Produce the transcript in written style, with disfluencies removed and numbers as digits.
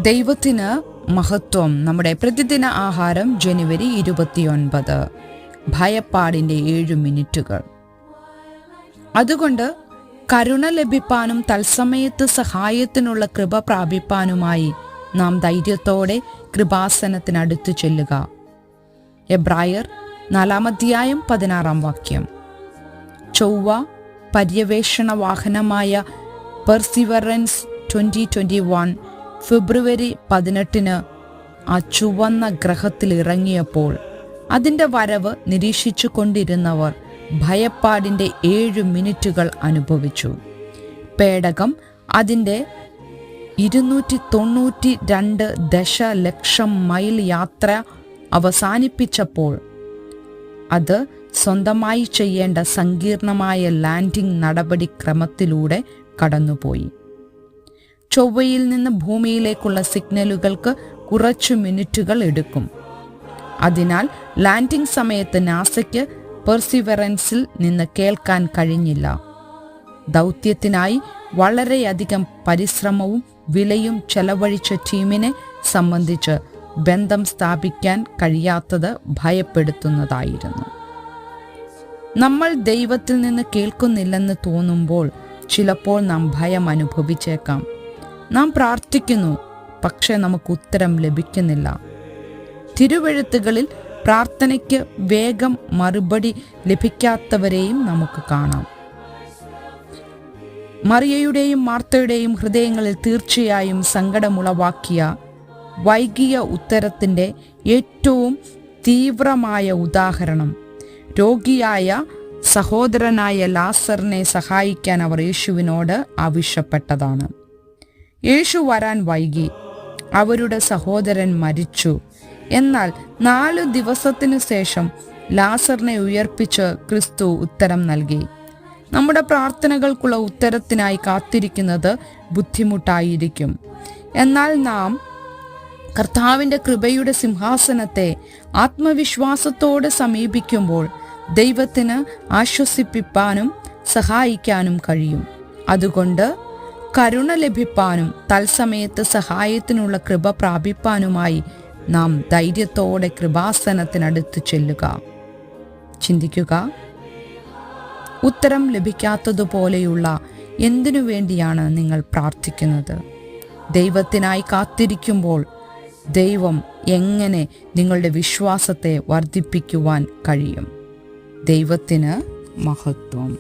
ദൈവത്തിന് മഹത്വം. നമ്മുടെ പ്രതിദിന ആഹാരം ജനുവരി 29. ഭയപ്പാടിൻ്റെ 7 മിനിറ്റുകൾ. അതുകൊണ്ട് കരുണ ലഭിപ്പാനും തത്സമയത്ത് സഹായത്തിനുള്ള കൃപ പ്രാപിപ്പാനുമായി നാം ധൈര്യത്തോടെ കൃപാസനത്തിനടുത്തു ചെല്ലുക. എബ്രായർ 4:16. ചൊവ്വ പര്യവേഷണ വാഹനമായ പെർസിവറൻസ് 2021 ഫെബ്രുവരി 18 ആ ചുവന്ന ഗ്രഹത്തിൽ ഇറങ്ങിയപ്പോൾ അതിൻ്റെ വരവ് നിരീക്ഷിച്ചു കൊണ്ടിരുന്നവർ ഭയപ്പാടിൻ്റെ 7 മിനിറ്റുകൾ അനുഭവിച്ചു. പേടകം അതിൻ്റെ 292 ദശലക്ഷം മൈൽ യാത്ര അവസാനിപ്പിച്ചപ്പോൾ അത് സ്വന്തമായി ചെയ്യേണ്ട സങ്കീർണമായ ലാൻഡിംഗ് നടപടിക്രമത്തിലൂടെ കടന്നുപോയി. ചൊവ്വയിൽ നിന്ന് ഭൂമിയിലേക്കുള്ള സിഗ്നലുകൾക്ക് കുറച്ചു മിനിറ്റുകൾ എടുക്കും. അതിനാൽ ലാൻഡിംഗ് സമയത്ത് നാസയ്ക്ക് പെർസിവറൻസിൽ നിന്ന് കേൾക്കാൻ കഴിഞ്ഞില്ല. ദൗത്യത്തിനായി വളരെയധികം പരിശ്രമവും വിലയും ചെലവഴിച്ച ടീമിനെ സംബന്ധിച്ച് ബന്ധം സ്ഥാപിക്കാൻ കഴിയാത്തത് ഭയപ്പെടുത്തുന്നതായിരുന്നു. നമ്മൾ ദൈവത്തിൽ നിന്ന് കേൾക്കുന്നില്ലെന്ന് തോന്നുമ്പോൾ ചിലപ്പോൾ നാം ഭയം അനുഭവിച്ചേക്കാം. നാം പ്രാർത്ഥിക്കുന്നു, പക്ഷേ നമുക്ക് ഉത്തരം ലഭിക്കുന്നില്ല. തിരുവെഴുത്തുകളിൽ പ്രാർത്ഥനയ്ക്ക് വേഗം മറുപടി ലഭിക്കാത്തവരെയും നമുക്ക് കാണാം. മറിയയുടെയും മാർത്തയുടെയും ഹൃദയങ്ങളിൽ തീർച്ചയായും സങ്കടമുളവാക്കിയ വൈകിയ ഉത്തരത്തിൻ്റെ ഏറ്റവും തീവ്രമായ ഉദാഹരണം രോഗിയായ സഹോദരനായ ലാസറിനെ സഹായിക്കാൻ അവർ യേശുവിനോട് ആവശ്യപ്പെട്ടതാണ്. യേശു വരാൻ വൈകി. അവരുടെ സഹോദരൻ മരിച്ചു. എന്നാൽ 4 ദിവസത്തിനു ശേഷം ലാസറിനെ ഉയർപ്പിച്ച് ക്രിസ്തു ഉത്തരം നൽകി. നമ്മുടെ പ്രാർത്ഥനകൾക്കുള്ള ഉത്തരത്തിനായി കാത്തിരിക്കുന്നത് ബുദ്ധിമുട്ടായിരിക്കും. എന്നാൽ നാം കർത്താവിൻ്റെ കൃപയുടെ സിംഹാസനത്തെ ആത്മവിശ്വാസത്തോടെ സമീപിക്കുമ്പോൾ ദൈവത്തിന് ആശ്വസിപ്പിക്കാനും സഹായിക്കാനും കഴിയും. അതുകൊണ്ട് കരുണ ലഭിപ്പാനും തത്സമയത്ത് സഹായത്തിനുള്ള കൃപ പ്രാപിപ്പാനുമായി നാം ധൈര്യത്തോടെ കൃപാസനത്തിനടുത്ത് ചെല്ലുക. ചിന്തിക്കുക, ഉത്തരം ലഭിക്കാത്തതുപോലെയുള്ള എന്തിനു വേണ്ടിയാണ് നിങ്ങൾ പ്രാർത്ഥിക്കുന്നത്? ദൈവത്തിനായി കാത്തിരിക്കുമ്പോൾ ദൈവം എങ്ങനെ നിങ്ങളുടെ വിശ്വാസത്തെ വർദ്ധിപ്പിക്കുവാൻ കഴിയും? ദൈവത്തിന് മഹത്വം.